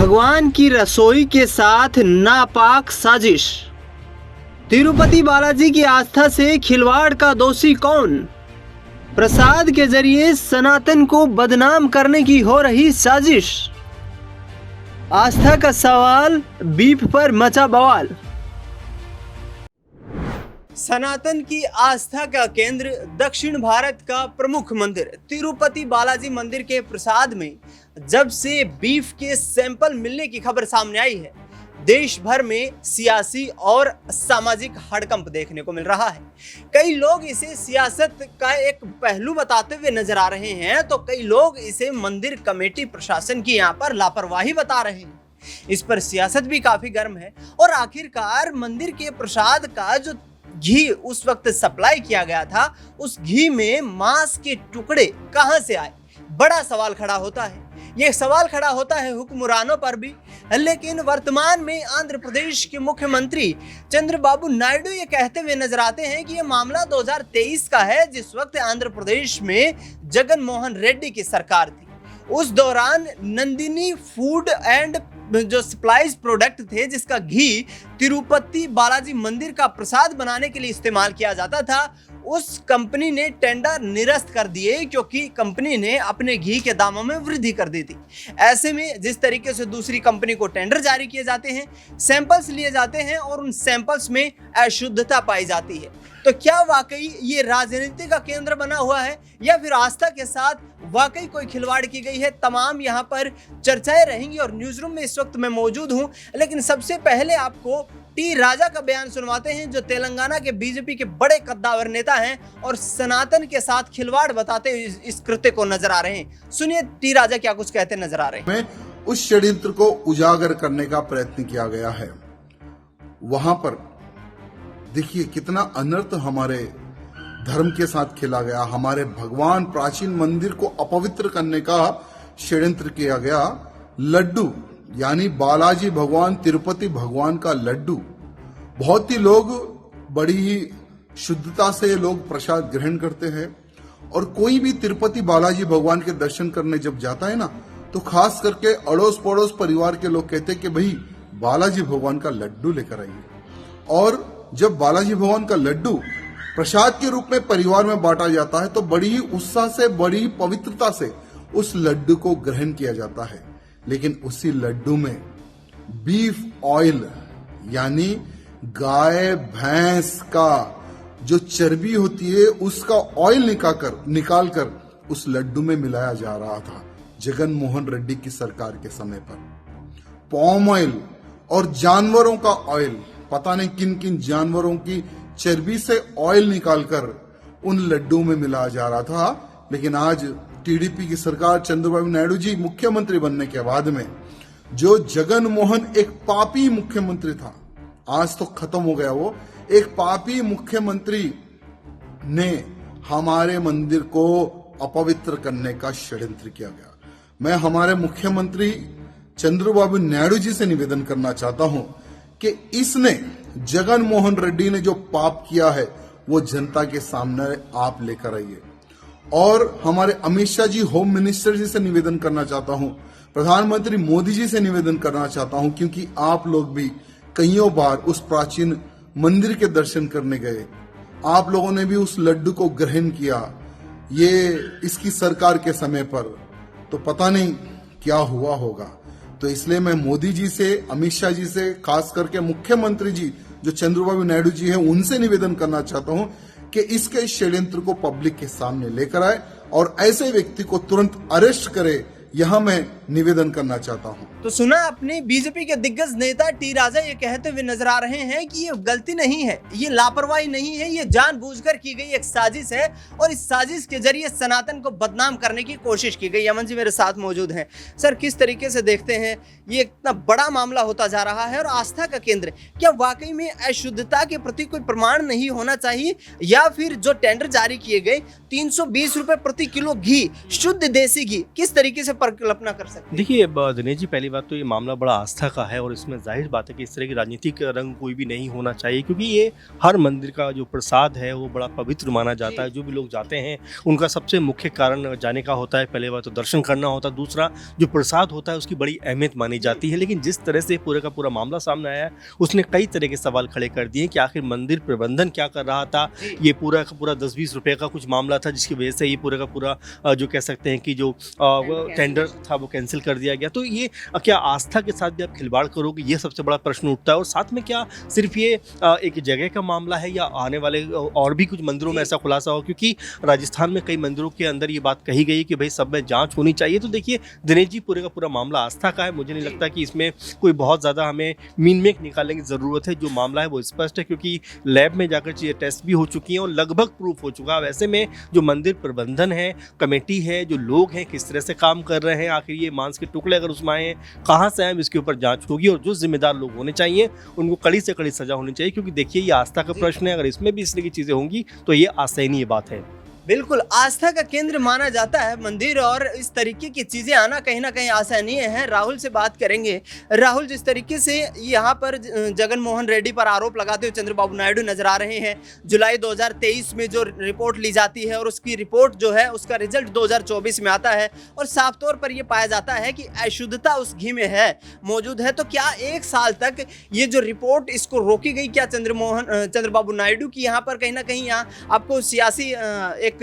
भगवान की रसोई के साथ नापाक साजिश। तिरुपति बालाजी की आस्था से खिलवाड़ का दोषी कौन? प्रसाद के जरिए सनातन को बदनाम करने की हो रही साजिश। आस्था का सवाल, बीफ पर मचा बवाल। सनातन की आस्था का केंद्र दक्षिण भारत का प्रमुख मंदिर तिरुपति बालाजी मंदिर के प्रसाद में जब से बीफ के सैंपल मिलने की खबर सामने आई है, देश भर में सियासी और सामाजिक हड़कंप देखने को मिल रहा है। कई लोग इसे सियासत का एक पहलू बताते हुए नजर आ रहे हैं, तो कई लोग इसे मंदिर कमेटी प्रशासन की यहाँ पर लापरवाही बता रहे हैं। इस पर सियासत भी काफी गर्म है और आखिरकार मंदिर के प्रसाद का जो घी उस वक्त सप्लाई किया गया था, उस घी में मांस के टुकड़े कहां से आए, बड़ा सवाल खड़ा होता है। यह सवाल खड़ा होता है हुक्मरानों पर भी, लेकिन वर्तमान में आंध्र प्रदेश के मुख्यमंत्री चंद्रबाबू नायडू ये कहते हुए नजर आते हैं कि यह मामला 2023 का है, जिस वक्त आंध्र प्रदेश में जगन मोहन रेड्डी की सरकार थी। उस दौरान नंदिनी फूड एंड जो सप्लाईज प्रोडक्ट थे, जिसका घी तिरुपति बालाजी मंदिर का प्रसाद बनाने के लिए इस्तेमाल किया जाता था, उस कंपनी ने टेंडर निरस्त कर दिए क्योंकि कंपनी ने अपने घी के दामों में वृद्धि कर दी थी। ऐसे में जिस तरीके से दूसरी कंपनी को टेंडर जारी किए जाते हैं, सैंपल्स लिए जाते हैं और उन सैंपल्स में अशुद्धता पाई जाती है, तो क्या वाकई ये राजनीति का केंद्र बना हुआ है या फिर आस्था के साथ वाकई कोई खिलवाड़ की गई है? तमाम यहाँ पर चर्चाएं रहेंगी और न्यूज रूम में इस वक्त मैं मौजूद हूँ। लेकिन सबसे पहले आपको टी राजा का बयान सुनवाते हैं, जो तेलंगाना के बीजेपी के बड़े कद्दावर नेता हैं और सनातन के साथ खिलवाड़ बताते हुए इस कृत्य को नजर आ रहे हैं। सुनिए टी राजा क्या कुछ कहते नजर आ रहे हैं। में उस षड्यंत्र को उजागर करने का प्रयत्न किया गया है। वहां पर देखिए कितना अनर्थ हमारे धर्म के साथ खेला गया, हमारे भगवान प्राचीन मंदिर को अपवित्र करने का षड्यंत्र किया गया। लड्डू यानी बालाजी भगवान, तिरुपति भगवान का लड्डू, बहुत ही लोग बड़ी ही शुद्धता से लोग प्रसाद ग्रहण करते हैं और कोई भी तिरुपति बालाजी भगवान के दर्शन करने जब जाता है ना, तो खास करके अड़ोस पड़ोस परिवार के लोग कहते हैं कि भाई बालाजी भगवान का लड्डू लेकर आइए। और जब बालाजी भगवान का लड्डू प्रसाद के रूप में परिवार में बांटा जाता है, तो बड़ी ही उत्साह से, बड़ी ही पवित्रता से उस लड्डू को ग्रहण किया जाता है। लेकिन उसी लड्डू में बीफ ऑयल यानी गाय भैंस का जो चर्बी होती है, उसका ऑयल निकालकर उस लड्डू में मिलाया जा रहा था जगन मोहन रेड्डी की सरकार के समय पर। पॉम ऑयल और जानवरों का ऑयल, पता नहीं किन किन जानवरों की चर्बी से ऑयल निकालकर उन लड्डू में मिलाया जा रहा था। लेकिन आज टीडीपी की सरकार, चंद्रबाबू नायडू जी मुख्यमंत्री बनने के बाद में, जो जगन मोहन एक पापी मुख्यमंत्री था, आज तो खत्म हो गया वो, एक पापी मुख्यमंत्री ने हमारे मंदिर को अपवित्र करने का षड्यंत्र किया गया। मैं हमारे मुख्यमंत्री चंद्रबाबू नायडू जी से निवेदन करना चाहता हूं कि इसने, जगन मोहन रेड्डी ने जो पाप किया है, वो जनता के सामने आप लेकर आइए। और हमारे अमित शाह जी, होम मिनिस्टर जी से निवेदन करना चाहता हूं, प्रधानमंत्री मोदी जी से निवेदन करना चाहता हूं, क्योंकि आप लोग भी कईयों बार उस प्राचीन मंदिर के दर्शन करने गए, आप लोगों ने भी उस लड्डू को ग्रहण किया। ये इसकी सरकार के समय पर तो पता नहीं क्या हुआ होगा। तो इसलिए मैं मोदी जी से, अमित शाह जी से, खास करके मुख्यमंत्री जी जो चंद्रबाबू नायडू जी हैं, उनसे निवेदन करना चाहता हूं कि इसके षड्यंत्र को पब्लिक के सामने लेकर आए और ऐसे व्यक्ति को तुरंत अरेस्ट करे, यहां मैं निवेदन करना चाहता हूं। तो सुना अपने बीजेपी के दिग्गज नेता टी राजा ये कहते हुए नजर आ रहे हैं कि ये गलती नहीं है, ये लापरवाही नहीं है, ये जानबूझकर की गई एक साजिश है और इस साजिश के जरिए सनातन को बदनाम करने की कोशिश की गई। अमन जी मेरे साथ मौजूद हैं। सर, किस तरीके से देखते हैं ये इतना बड़ा मामला होता जा रहा है और आस्था का केंद्र, क्या वाकई में अशुद्धता के प्रति कोई प्रमाण नहीं होना चाहिए, या फिर जो टेंडर जारी किए गए 320 रुपए प्रति किलो घी, शुद्ध देसी घी, किस तरीके से कल्पना कर सकते हैं? देखिए दिनेश जी, पहली बात तो ये मामला बड़ा आस्था का है और इसमें जाहिर बात है कि इस तरह की राजनीतिक रंग कोई भी नहीं होना चाहिए, क्योंकि ये हर मंदिर का जो प्रसाद है वो बड़ा पवित्र माना जाता है। जो भी लोग जाते हैं उनका सबसे मुख्य कारण जाने का होता है, पहले बात तो दर्शन करना होता है, दूसरा जो प्रसाद होता है उसकी बड़ी अहमियत मानी जाती है। लेकिन जिस तरह से पूरे का पूरा मामला सामने आया है उसने कई तरह के सवाल खड़े कर दिए कि आखिर मंदिर प्रबंधन क्या कर रहा था। ये पूरा का पूरा 10-20 रुपए का कुछ मामला था जिसकी वजह से ये पूरे का पूरा जो कह सकते हैं कि जो टेंडर था वो कैंसिल कर दिया गया। तो ये क्या आस्था के साथ भी आप खिलवाड़ करोगे, ये सबसे बड़ा प्रश्न उठता है। और साथ में क्या सिर्फ ये एक जगह का मामला है या आने वाले और भी कुछ मंदिरों में ऐसा खुलासा हो, क्योंकि राजस्थान में कई मंदिरों के अंदर ये बात कही गई है कि भाई सब में जांच होनी चाहिए। तो देखिए दिनेश जी, पूरे का पूरा मामला आस्था का है, मुझे नहीं लगता कि इसमें कोई बहुत ज़्यादा हमें मीन मेक निकालने की ज़रूरत है। जो मामला है वो स्पष्ट है, क्योंकि लैब में जाकर चीज़ें टेस्ट भी हो चुकी हैं और लगभग प्रूफ हो चुका है। ऐसे में जो मंदिर प्रबंधन है, कमेटी है, जो लोग हैं किस तरह से काम कर रहे हैं, आखिर ये मांस के टुकड़े अगर उसमें आए कहाँ से आए, इसके ऊपर जांच होगी और जो जिम्मेदार लोग होने चाहिए उनको कड़ी से कड़ी सजा होनी चाहिए। क्योंकि देखिए ये आस्था का प्रश्न है, अगर इसमें भी इस तरह की चीज़ें होंगी तो ये असहनीय बात है। बिल्कुल, आस्था का केंद्र माना जाता है मंदिर, और इस तरीके की चीज़ें आना कहीं ना कहीं असहनीय है। राहुल से बात करेंगे। राहुल, जिस तरीके से यहाँ पर जगन मोहन रेड्डी पर आरोप लगाते हुए चंद्रबाबू नायडू नजर आ रहे हैं, जुलाई 2023 में जो रिपोर्ट ली जाती है और उसकी रिपोर्ट जो है उसका रिजल्ट 2024 में आता है और साफ तौर पर यह पाया जाता है कि अशुद्धता उस घी में है मौजूद है। तो क्या 1 साल तक ये जो रिपोर्ट इसको रोकी गई? क्या चंद्रबाबू नायडू की यहाँ पर कहीं ना कहीं यहाँ आपको सियासी एक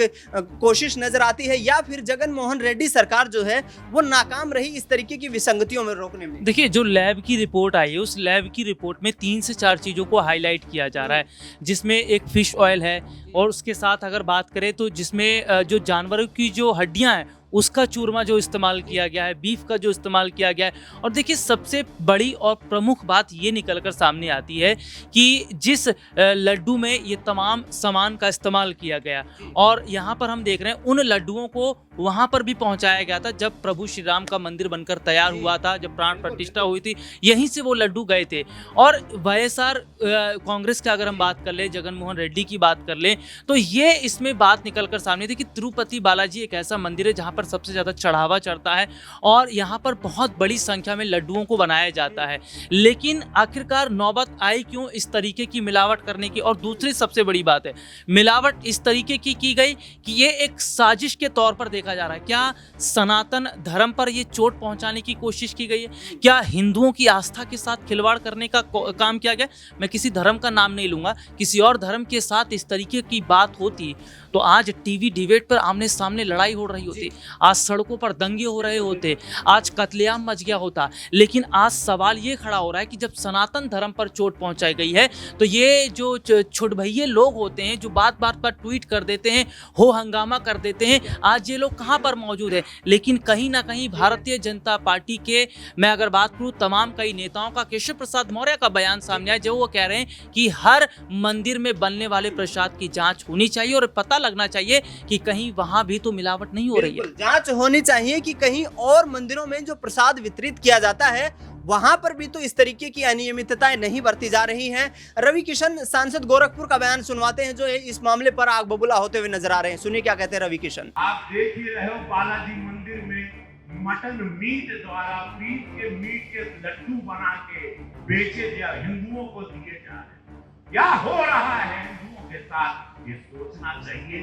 कोशिश नजर आती है, या फिर जगन मोहन रेड्डी सरकार जो है वो नाकाम रही इस तरीके की विसंगतियों में रोकने में? देखिए, जो लैब की रिपोर्ट आई है उस लैब की रिपोर्ट में 3 से 4 चीज़ों को हाईलाइट किया जा रहा है, जिसमें एक फिश ऑयल है और उसके साथ अगर बात करें तो जिसमें जो जानवरों की जो हड्डियां हैं उसका चूरमा जो इस्तेमाल किया गया है, बीफ का जो इस्तेमाल किया गया है। और देखिए सबसे बड़ी और प्रमुख बात ये निकलकर सामने आती है कि जिस लड्डू में ये तमाम सामान का इस्तेमाल किया गया और यहाँ पर हम देख रहे हैं उन लड्डुओं को वहाँ पर भी पहुँचाया गया था जब प्रभु श्री राम का मंदिर बनकर तैयार हुआ था, जब प्राण प्रतिष्ठा हुई थी, यहीं से वो लड्डू गए थे। और वाईएसआर कांग्रेस की अगर हम बात कर लें, जगन मोहन रेड्डी की बात कर लें, तो ये इसमें बात निकलकर सामने थी कि तिरुपति बालाजी एक ऐसा मंदिर है जहाँ पर सबसे ज़्यादा चढ़ावा चढ़ता है और यहाँ पर बहुत बड़ी संख्या में लड्डुओं को बनाया जाता है। लेकिन आखिरकार नौबत आई क्यों इस तरीके की मिलावट करने की? और दूसरी सबसे बड़ी बात है, मिलावट इस तरीके की गई कि ये एक साजिश के तौर पर देखा जा रहा है। क्या सनातन धर्म पर ये चोट पहुंचाने की कोशिश की गई है? क्या हिंदुओं की आस्था के साथ खिलवाड़ करने का काम किया गया? मैं किसी धर्म का नाम नहीं लूंगा, किसी और धर्म के साथ इस तरीके की बात होती तो आज टीवी डिबेट पर आमने सामने लड़ाई हो रही होती, आज सड़कों पर दंगे हो रहे होते, आज कत्लेआम मच गया होता। लेकिन आज सवाल ये खड़ा हो रहा है कि जब सनातन धर्म पर चोट पहुंचाई गई है तो ये जो छुटभइये लोग होते हैं जो बात बात पर ट्वीट कर देते हैं, हो हंगामा कर देते हैं, आज ये लोग कहाँ पर मौजूद है? लेकिन कहीं ना कहीं भारतीय जनता पार्टी के, मैं अगर बात करूँ तमाम कई नेताओं का, केशव प्रसाद मौर्य का बयान सामने आया जो वो कह रहे हैं कि हर मंदिर में बनने वाले प्रसाद की जांच होनी चाहिए और पता लगना चाहिए कि कहीं वहां भी तो मिलावट नहीं हो रही है। जांच होनी चाहिए कि कहीं और मंदिरों में जो प्रसाद वितरित किया जाता है वहां पर भी तो इस तरीके की अनियमितताएं नहीं बरती जा रही हैं। रवि किशन सांसद गोरखपुर का बयान सुनवाते हैं जो इस मामले पर आग बबूला होते हुए नजर आ रहे हैं। सुनिए क्या कहते हैं रवि किशन। आप देख ही रहे हो, बालाजी मंदिर में मटन मीट द्वारा बीफ के मीट के लड्डू बना के बेचे जा, हिंदुओं को दिए जा रहे। क्या हो रहा है हिंदुओं के साथ, ये सोचना चाहिए।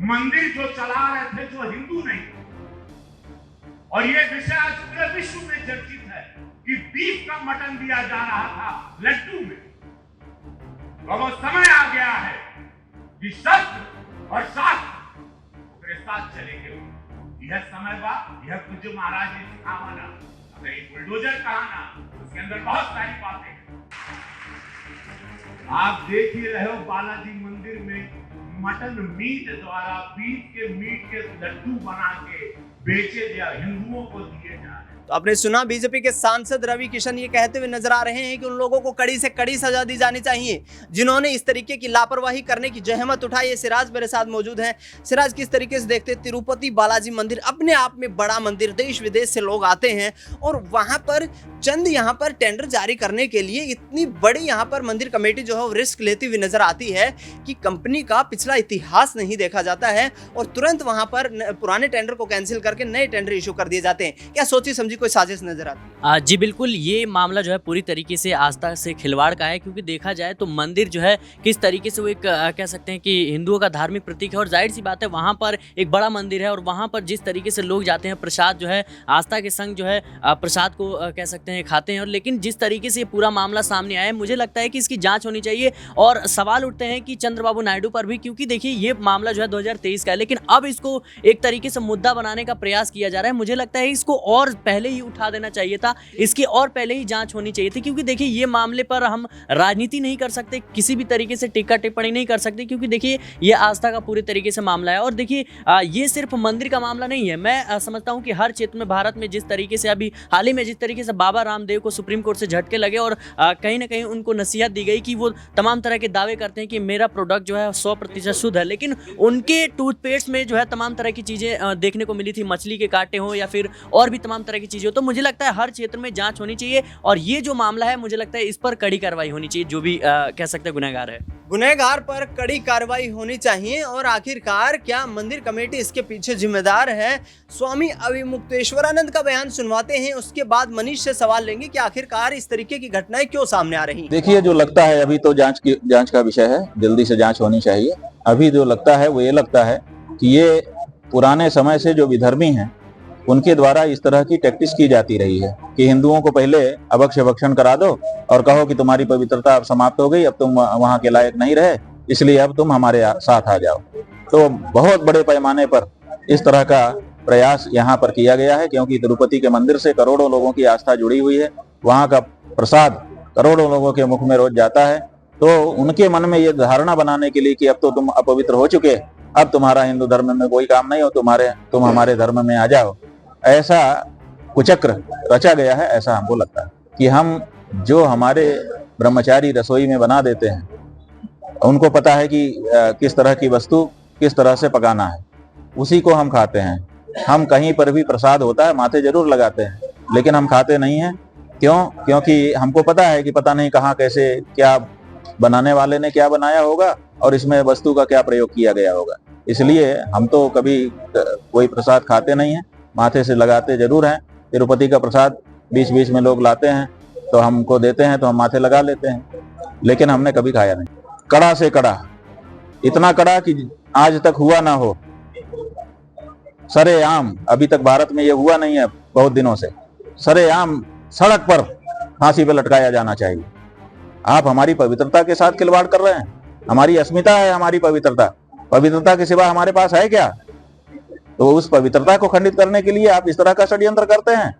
मंदिर जो चला रहे थे जो हिंदू नहीं, और ये विषय आज पूरे विश्व में चर्चित है कि बीफ का मटन दिया जा रहा था लड्डू में। तो वो समय आ गया है कि शस्त्र और शास्त्र उसके साथ चलेंगे। यह समय बाद यह पूज्य महाराज ने सिखावा ना, अगर एक बुलडोजर कहा ना, उसके अंदर बहुत सारी बातें हैं। आप देख ही रहे हो, बालाजी मंदिर में मटन मीट द्वारा बीफ के मीट के लड्डू बना के बेचे जा, हिंदुओं को दिए जा रहे। तो आपने सुना, बीजेपी के सांसद रवि किशन ये कहते हुए नजर आ रहे हैं कि उन लोगों को कड़ी से कड़ी सजा दी जानी चाहिए जिन्होंने इस तरीके की लापरवाही करने की जहमत उठाई है। सिराज मेरे साथ मौजूद हैं। सिराज, किस तरीके से देखते हैं तिरुपति बालाजी मंदिर अपने आप में बड़ा मंदिर, देश विदेश से लोग आते हैं और वहां पर चंद यहाँ पर टेंडर जारी करने के लिए इतनी बड़ी यहाँ पर मंदिर कमेटी जो है वो रिस्क लेती हुई नजर आती है कि कंपनी का पिछला इतिहास नहीं देखा जाता है और तुरंत वहां पर पुराने टेंडर को कैंसिल करके नए टेंडर इशू कर दिए जाते हैं। क्या सोची समझी कोई साजिश नजर आती है? जी बिल्कुल, ये मामला जो है पूरी तरीके से आस्था से खिलवाड़ का है, क्योंकि देखा जाए तो मंदिर जो है किस तरीके से वो एक कह सकते हैं कि हिंदुओं का धार्मिक प्रतीक है, और जाहिर सी बात है वहाँ पर एक बड़ा मंदिर है और वहाँ पर जिस तरीके से लोग जाते हैं प्रसाद जो है आस्था के संग जो है प्रसाद को कह सकते हैं खाते हैं, और लेकिन जिस तरीके से ये पूरा मामला सामने आया है मुझे लगता है कि इसकी जाँच होनी चाहिए। और सवाल उठते हैं कि चंद्रबाबू नायडू पर भी, क्योंकि देखिए ये मामला जो है 2023 का है, लेकिन अब इसको एक तरीके से मुद्दा बनाने का प्रयास किया जा रहा है। मुझे लगता है इसको और पहले ही उठा देना चाहिए था, इसकी और पहले ही जांच होनी चाहिए थी, क्योंकि देखिए ये मामले पर हम राजनीति नहीं कर सकते, किसी भी तरीके से टीका टिप्पणी नहीं कर सकते, क्योंकि देखिए ये आस्था का पूरे तरीके से मामला है। और देखिए ये सिर्फ मंदिर का मामला नहीं है, मैं समझता हूँ कि हर क्षेत्र में भारत में जिस तरीके से अभी हाल ही में जिस तरीके से बाबा रामदेव को सुप्रीम कोर्ट से झटके लगे और कहीं ना कहीं उनको नसीहत दी गई कि वो तमाम तरह के दावे करते हैं कि मेरा प्रोडक्ट जो है 100% शुद्ध है, लेकिन उनके टूथपेस्ट में जो है तमाम तरह की चीज़ें देखने को मिली थी, मछली के कांटे हो या फिर और भी तमाम तरह की चीज़ें हो। तो मुझे लगता है हर क्षेत्र में जांच होनी चाहिए, और ये जो मामला है मुझे लगता है इस पर कड़ी कार्रवाई होनी चाहिए, जो भी कह सकते हैं गुनहगार है। गुनहगार पर कड़ी कार्रवाई होनी चाहिए। और आखिरकार क्या मंदिर कमेटी इसके पीछे जिम्मेदार है? स्वामी अविमुक्तेश्वरानंद का बयान सुनवाते हैं, उसके बाद मनीष से सवाल लेंगे कि आखिरकार इस तरीके की घटनाएं क्यों सामने आ रही हैं। देखिए, जो लगता है अभी तो जांच का विषय है, जल्दी से जांच होनी चाहिए। अभी जो लगता है वो ये लगता है कि ये पुराने समय से जो विधर्मी हैं उनके द्वारा इस तरह की टैक्टिस की जाती रही है कि हिंदुओं को पहले अभक्ष्य भक्षण करा दो और कहो कि तुम्हारी पवित्रता अब समाप्त हो गई, अब तुम वहां के लायक नहीं रहे, इसलिए अब तुम हमारे साथ आ जाओ। तो बहुत बड़े पैमाने पर इस तरह का प्रयास यहाँ पर किया गया है, क्योंकि तिरुपति के मंदिर से करोड़ों लोगों की आस्था जुड़ी हुई है, वहाँ का प्रसाद करोड़ों लोगों के मुख में रोज जाता है। तो उनके मन में ये धारणा बनाने के लिए कि अब तो तुम अपवित्र हो चुके, अब तुम्हारा हिंदू धर्म में कोई काम नहीं हो, तुम हमारे धर्म में आ जाओ, ऐसा कुचक्र रचा गया है। ऐसा हमको लगता है कि हम जो हमारे ब्रह्मचारी रसोई में बना देते हैं, उनको पता है कि किस तरह की वस्तु किस तरह से पकाना है, उसी को हम खाते हैं। हम कहीं पर भी प्रसाद होता है माथे जरूर लगाते हैं, लेकिन हम खाते नहीं हैं। क्यों? क्योंकि हमको पता है कि पता नहीं कहाँ कैसे क्या बनाने वाले ने क्या बनाया होगा और इसमें वस्तु का क्या प्रयोग किया गया होगा। इसलिए हम तो कभी कोई प्रसाद खाते नहीं हैं, माथे से लगाते जरूर हैं। तिरुपति का प्रसाद बीच बीच में लोग लाते हैं तो हमको देते हैं तो हम माथे लगा लेते हैं, लेकिन हमने कभी खाया नहीं। कड़ा से कड़ा, इतना कड़ा कि आज तक हुआ ना हो, सरेआम, अभी तक भारत में ये हुआ नहीं है बहुत दिनों से, सरेआम सड़क पर फांसी पे लटकाया जाना चाहिए। आप हमारी पवित्रता के साथ खिलवाड़ कर रहे हैं। हमारी अस्मिता है, हमारी पवित्रता के सिवा हमारे पास है क्या? तो उस पवित्रता को खंडित करने के लिए आप इस तरह का षड्यंत्र करते हैं।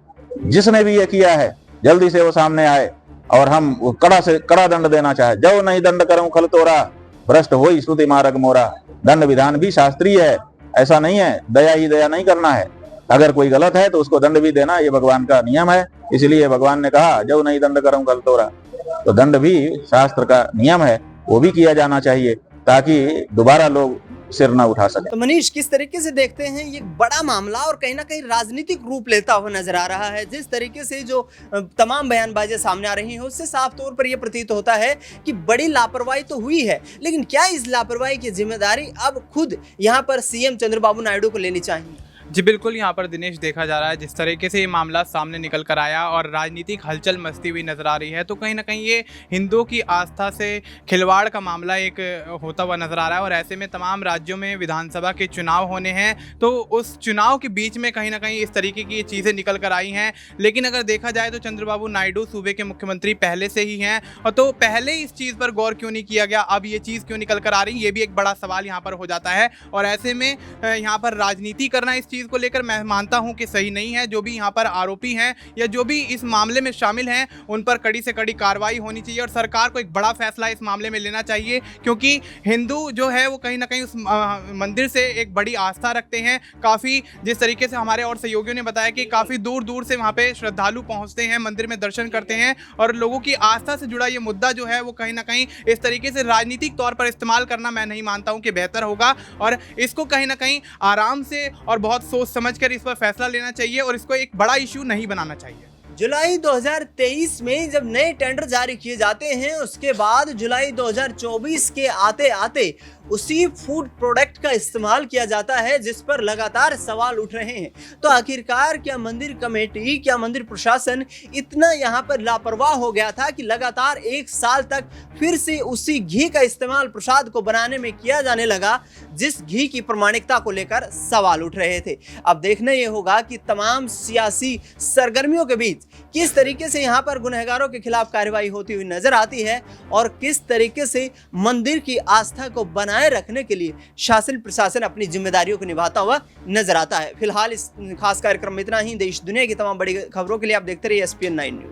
जिसने भी ये किया है जल्दी से वो सामने आए और हम कड़ा से कड़ा दंड देना चाहे। जो नहीं दंड करूं खल तोरा, भ्रष्ट हो श्रुति मार्ग मोरा। दंड विधान भी शास्त्रीय है, ऐसा नहीं है दया ही दया नहीं करना है। अगर कोई गलत है तो उसको दंड भी देना, ये भगवान का नियम है। इसलिए भगवान ने कहा जो नहीं दंड करूं खल तोरा, तो दंड भी शास्त्र का नियम है, वो भी किया जाना चाहिए ताकि दोबारा लोग सिर ना उठा सके। तो मनीष, किस तरीके से देखते हैं ये बड़ा मामला और कहीं ना कहीं राजनीतिक रूप लेता हुआ नजर आ रहा है? जिस तरीके से जो तमाम बयानबाजियां सामने आ रही हैं उससे साफ तौर पर यह प्रतीत होता है कि बड़ी लापरवाही तो हुई है, लेकिन क्या इस लापरवाही की जिम्मेदारी अब खुद यहाँ पर सीएम चंद्रबाबू नायडू को लेनी चाहिए? जी बिल्कुल, यहाँ पर दिनेश देखा जा रहा है जिस तरीके से ये मामला सामने निकल कर आया और राजनीतिक हलचल मचती हुई नजर आ रही है, तो कहीं ना कहीं ये हिंदुओं की आस्था से खिलवाड़ का मामला एक होता हुआ नजर आ रहा है। और ऐसे में तमाम राज्यों में विधानसभा के चुनाव होने हैं, तो उस चुनाव के बीच में कहीं ना कहीं इस तरीके की चीज़ें निकल कर आई हैं। लेकिन अगर देखा जाए तो चंद्रबाबू नायडू सूबे के मुख्यमंत्री पहले से ही हैं, और तो पहले इस चीज़ पर गौर क्यों नहीं किया गया, अब ये चीज़ क्यों निकल कर आ रही, ये भी एक बड़ा सवाल यहाँ पर हो जाता है। और ऐसे में यहाँ पर राजनीति करना इस चीज़ को लेकर मैं मानता हूं कि सही नहीं है। जो भी यहाँ पर आरोपी हैं या जो भी इस मामले में शामिल हैं, उन पर कड़ी से कड़ी कार्रवाई होनी चाहिए और सरकार को एक बड़ा फैसला इस मामले में लेना चाहिए, क्योंकि हिंदू जो है वो कहीं ना कहीं उस मंदिर से एक बड़ी आस्था रखते हैं। काफ़ी जिस तरीके से हमारे और सहयोगियों ने बताया कि काफ़ी दूर दूर से वहाँ पे श्रद्धालु पहुँचते हैं, मंदिर में दर्शन करते हैं, और लोगों की आस्था से जुड़ा ये मुद्दा जो है वो कहीं ना कहीं इस तरीके से राजनीतिक तौर पर इस्तेमाल करना मैं नहीं मानता हूँ कि बेहतर होगा। और इसको कहीं ना कहीं आराम से और बहुत सोच समझ कर इस पर फैसला लेना चाहिए और इसको एक बड़ा इशू नहीं बनाना चाहिए। जुलाई 2023 में जब नए टेंडर जारी किए जाते हैं, उसके बाद जुलाई 2024 के आते आते उसी फूड प्रोडक्ट का इस्तेमाल किया जाता है, जिस पर लगातार सवाल उठ रहे हैं। तो आखिरकार क्या मंदिर कमेटी, क्या मंदिर प्रशासन इतना यहाँ पर लापरवाह हो गया था कि लगातार 1 साल तक फिर से उसी घी का इस्तेमाल प्रसाद को बनाने में किया जाने लगा, जिस घी की प्रामाणिकता को लेकर सवाल उठ रहे थे। अब देखना यह होगा कि तमाम सियासी सरगर्मियों के बीच किस तरीके से यहाँ पर गुनहगारों के खिलाफ कार्रवाई होती हुई नजर आती है और किस तरीके से मंदिर की आस्था को बनाए रखने के लिए शासन प्रशासन अपनी जिम्मेदारियों को निभाता हुआ नजर आता है। फिलहाल इस खास कार्यक्रम में इतना ही। देश दुनिया की तमाम बड़ी खबरों के लिए आप देखते रहिए SPN 9 न्यूज।